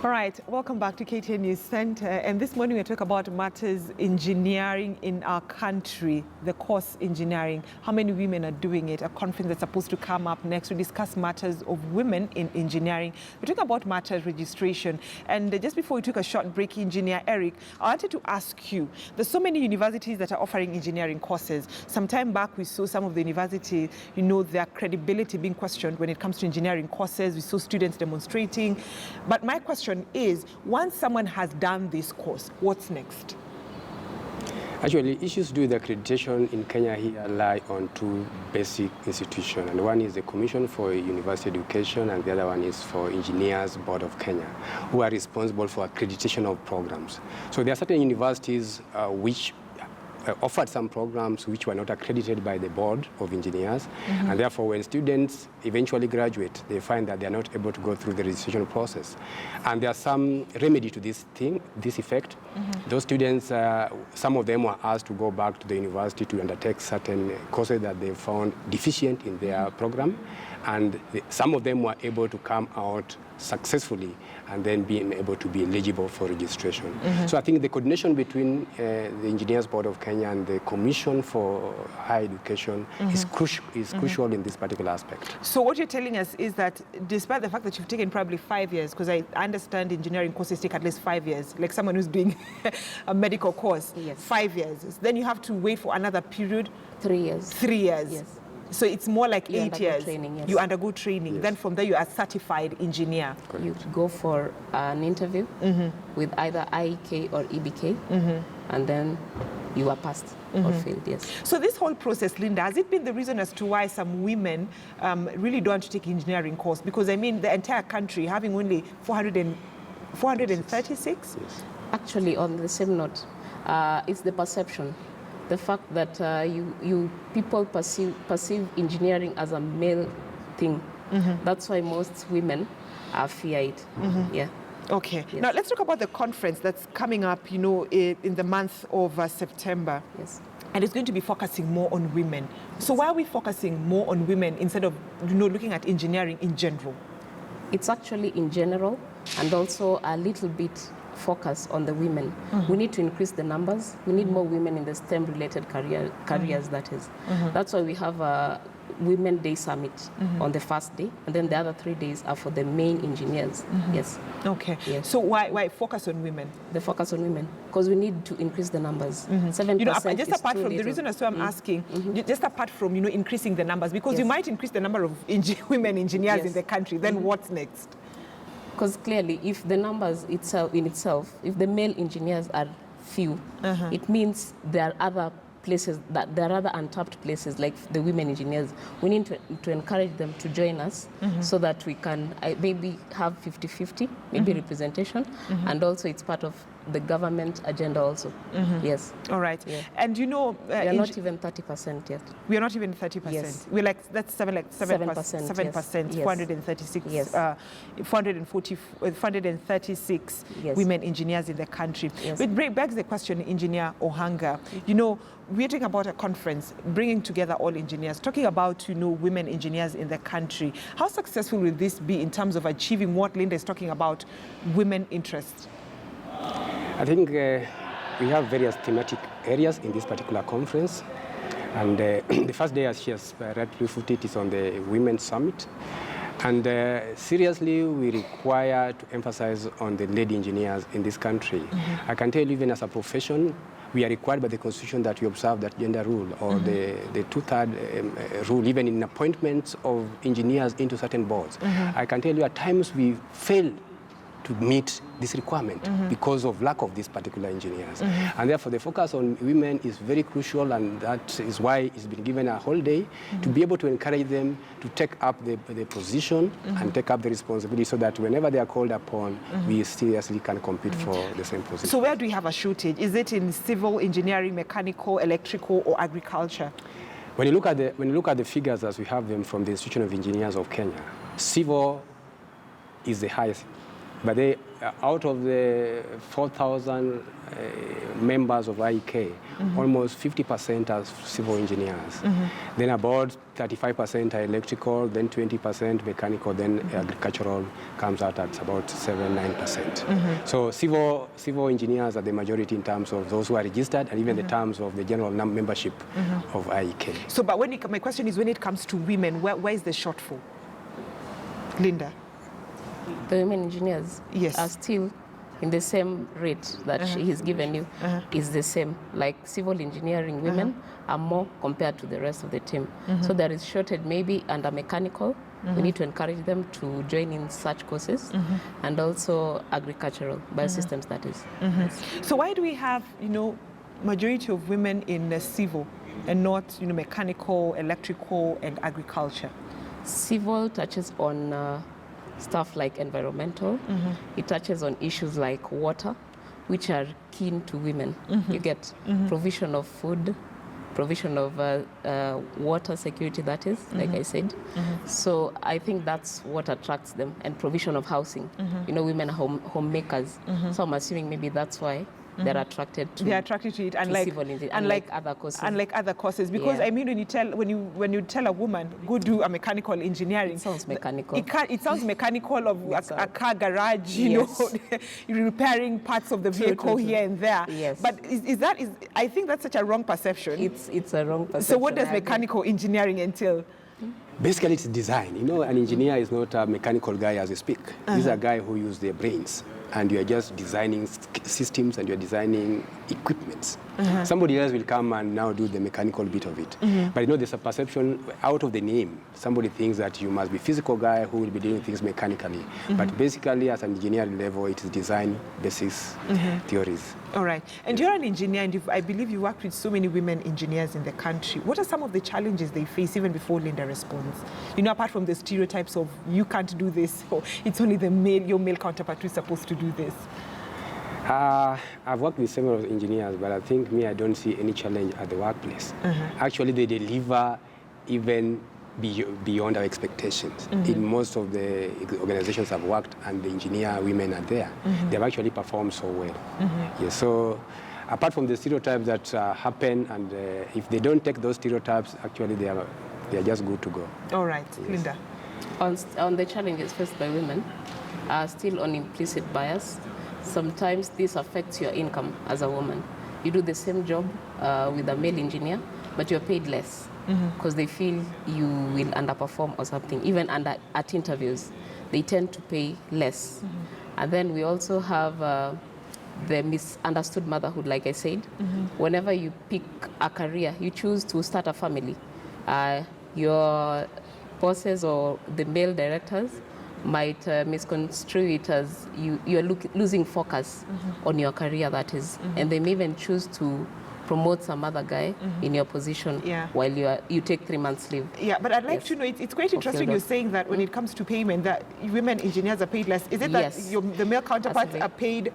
All right, welcome back to KTN News Center. And this morning we talk about matters engineering in our country, the course engineering. How many women are doing it? A conference that's supposed to come up next. We discuss matters of women in engineering. We talk about matters registration. And just before we took a short break, Engineer Eric, I wanted to ask you, there's so many universities that are offering engineering courses. Some time back, we saw some of the universities, their credibility being questioned when it comes to engineering courses. We saw students demonstrating. But my question is, once someone has done this course, what's next? Actually, issues to do with accreditation in Kenya here lie on two basic institutions. And one is the Commission for University Education, and the other one is for Engineers Board of Kenya, who are responsible for accreditation of programs. So there are certain universities which offered some programs which were not accredited by the Board of Engineers, and therefore when students eventually graduate, they find that they are not able to go through the registration process. And there's some remedy to this effect. Those students, some of them were asked to go back to the university to undertake certain courses that they found deficient in their program, and some of them were able to come out successfully and then being able to be eligible for registration. So I think the coordination between the Engineers Board of Kenya and the Commission for Higher Education is crucial in this particular aspect. So what you're telling us is that despite the fact that you've taken probably 5 years, because I understand engineering courses take at least 5 years, like someone who's doing a medical course, 5 years, then you have to wait for another period? 3 years. 3 years. Yes. So it's more like You 8 years. training, yes. You undergo training. Yes. Then from there you are certified engineer. Correct. You go for an interview with either IEK or EBK, and then you are passed or failed, yes. So this whole process, Linda, has it been the reason as to why some women really don't want to take engineering course? Because I mean, the entire country having only 436? Yes. Actually, on the same note, it's the perception. The fact that people perceive engineering as a male thing. That's why most women fear it. Yeah. Okay. Yes. Now let's talk about the conference that's coming up, in the month of September. Yes. And it's going to be focusing more on women. So why are we focusing more on women instead of, looking at engineering in general? It's actually in general, and also a little bit focus on the women. We need to increase the numbers. We need more women in the STEM-related careers, that is. That's why we have a Women Day Summit on the first day, and then the other 3 days are for the main engineers. Yes. Okay. Yes. So why focus on women? The focus on women, because we need to increase the numbers. 7% Just is apart too from the little. reason as to I'm asking, just apart from increasing the numbers, because you Yes. might increase the number of women engineers in Yes. the country, then what's next? Because clearly, if the numbers itself, if the male engineers are few, it means there are other places, that there are other untapped places like the women engineers. We need to encourage them to join us so that we can maybe have 50-50, maybe representation, and also it's part of the government agenda also. Yes. All right. Yeah. And We are not even 30% yet. we are not even 30%. Yes. We're that's 7%. 7%, yes. 436. Yes. 436 Yes. women engineers in the country. Yes. Which begs the question, Engineer Ohanga. We're talking about a conference bringing together all engineers, talking about women engineers in the country. How successful will this be in terms of achieving what Linda is talking about, women interest? I think we have various thematic areas in this particular conference. And the first day, as she has rightly put it, is on the Women's Summit. And seriously, we require to emphasize on the lady engineers in this country. I can tell you, even as a profession, we are required by the Constitution that we observe that gender rule, or the two-third rule, even in appointments of engineers into certain boards. I can tell you at times we fail to meet this requirement because of lack of these particular engineers. And therefore the focus on women is very crucial, and that is why it's been given a whole day to be able to encourage them to take up the position and take up the responsibility, so that whenever they are called upon, we seriously can compete for the same position. So where do we have a shortage? Is it in civil engineering, mechanical, electrical, or agriculture? When you look at the figures as we have them from the Institution of Engineers of Kenya, civil is the highest But they, out of the 4,000 members of IEK, almost 50% are civil engineers. Then about 35% are electrical, then 20% mechanical, then agricultural comes out at about 7-9%. So civil engineers are the majority in terms of those who are registered, and even the terms of the general membership of IEK. So, but my question is, when it comes to women, where is the shortfall? Linda? The women engineers Yes. are still in the same rate that he's given you, is the same. Like civil engineering women are more compared to the rest of the team. So there is shortage maybe under mechanical. We need to encourage them to join in such courses, and also agricultural biosystems, that is. Yes. So why do we have, majority of women in civil and not, mechanical, electrical, and agriculture? Civil touches on stuff like environmental. It touches on issues like water, which are keen to women. You get provision of food, provision of water security, that is, like I said. So I think that's what attracts them, and provision of housing. Women are homemakers. So I'm assuming maybe that's why they're attracted to. They're attracted to it, unlike other courses. Unlike other courses, because Yeah. I mean, when you tell a woman go do a mechanical engineering, It sounds mechanical. It sounds mechanical of a car garage, Yes. you're repairing parts of the vehicle True. here and there. Yes. But I think that's such a wrong perception. It's a wrong perception. So what does I agree. mechanical engineering entail? Basically, it's design. An engineer is not a mechanical guy as we speak. He's a guy who uses their brains. And you are just designing systems, and you're designing equipments. Somebody else will come and now do the mechanical bit of it. But there's a perception out of the name. Somebody thinks that you must be a physical guy who will be doing things mechanically. But basically, at an engineering level, it is design basis theories. All right. And you're an engineer, and I believe you worked with so many women engineers in the country. What are some of the challenges they face even before Linda responds? Apart from the stereotypes of you can't do this, or it's only your male counterpart who's supposed to do this. I've worked with several engineers, but I think I don't see any challenge at the workplace. Actually, they deliver even beyond our expectations. In most of the organizations I've worked, and the engineer women are there, they've actually performed so well. Yes, so apart from the stereotypes that happen, and if they don't take those stereotypes, actually they are just good to go. All right, Yes. Linda. On the challenges faced by women are still on implicit bias. Sometimes this affects your income as a woman. You do the same job with a male engineer, but you're paid less because they feel you will underperform or something. Even at interviews, they tend to pay less. And then we also have the misunderstood motherhood, like I said. Whenever you pick a career, you choose to start a family. Your bosses or the male directors might misconstrue it as you're losing focus on your career, that is. And they may even choose to promote some other guy in your position while you take 3 months leave. Yeah, but I'd like to know, it's quite interesting you're saying that when it comes to payment, that women engineers are paid less. Is it that the male counterparts are paid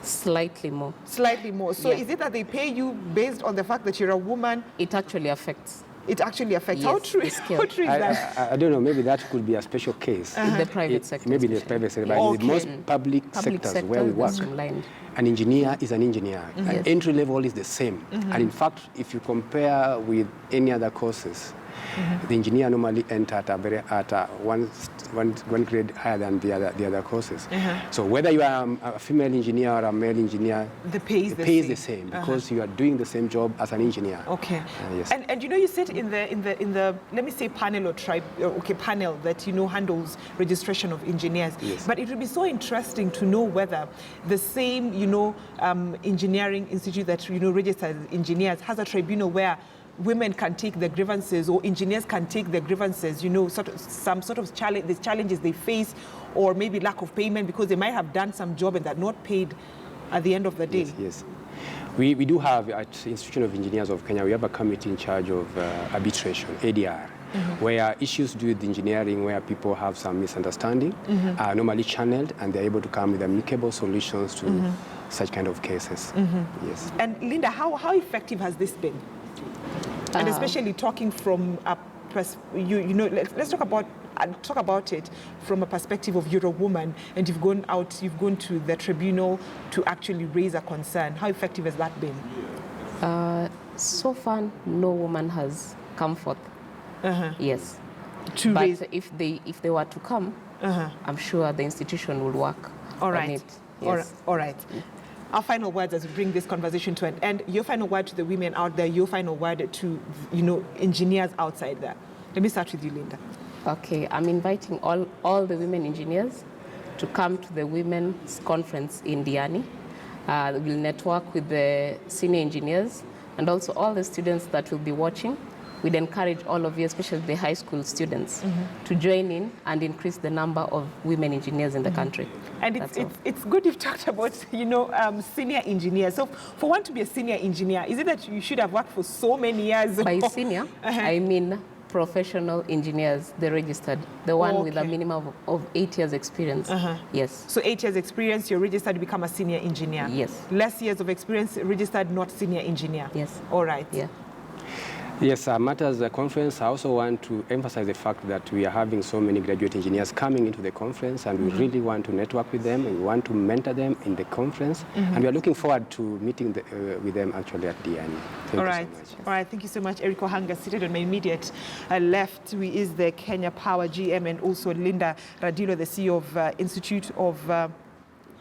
slightly more? Slightly more. So is it that they pay you based on the fact that you're a woman? It actually affects. It actually affects. Yes, How true is that? I don't know, maybe that could be a special case. In the private sector. Maybe the private sector, but in the most public sectors where we work, an engineer is an engineer. An entry level is the same. And in fact, if you compare with any other courses, the engineer normally enter at one grade higher than the other courses. So whether you are a female engineer or a male engineer, the pay is the same because you are doing the same job as an engineer. Okay. Yes. And you sit in the let me say panel or panel that handles registration of engineers. Yes. But it would be so interesting to know whether the same engineering institute that registers engineers has a tribunal where women can take their grievances, or engineers can take their grievances, some sort of challenge, the challenges they face, or maybe lack of payment because they might have done some job and they're not paid at the end of the day. Yes. We do have at Institution of Engineers of Kenya, we have a committee in charge of arbitration, ADR, where issues do with engineering, where people have some misunderstanding, are normally channeled, and they're able to come with amicable solutions to such kind of cases. Yes. And Linda, how effective has this been? And especially talking from let's talk about and talk about it from a perspective of you're a woman and you've gone to the tribunal to actually raise a concern. How effective has that been? So far, no woman has come forth. Yes. But if they were to come, I'm sure the institution will work on it. Yes. All right. Our final words as we bring this conversation to an end. Your final word to the women out there, your final word to engineers outside there. Let me start with you, Linda. Okay, I'm inviting all the women engineers to come to the Women's Conference in Diani. We'll network with the senior engineers and also all the students that will be watching. We'd encourage all of you, especially the high school students, to join in and increase the number of women engineers in the country. And it's good you've talked about, senior engineers. So for one to be a senior engineer, is it that you should have worked for so many years? By senior, I mean professional engineers, the registered, the one with a minimum of 8 years experience. Yes. So 8 years experience, you're registered to become a senior engineer. Yes. Less years of experience, registered, not senior engineer. Yes. All right. Yeah. Yes, Matters Conference, I also want to emphasize the fact that we are having so many graduate engineers coming into the conference, and we really want to network with them, and we want to mentor them in the conference, and we are looking forward to meeting with them actually at Diani. Thank you so much. All right, thank you so much. Eric Ohanga, seated on my immediate left, who is the Kenya Power GM, and also Linda Radilo, the CEO of Institute of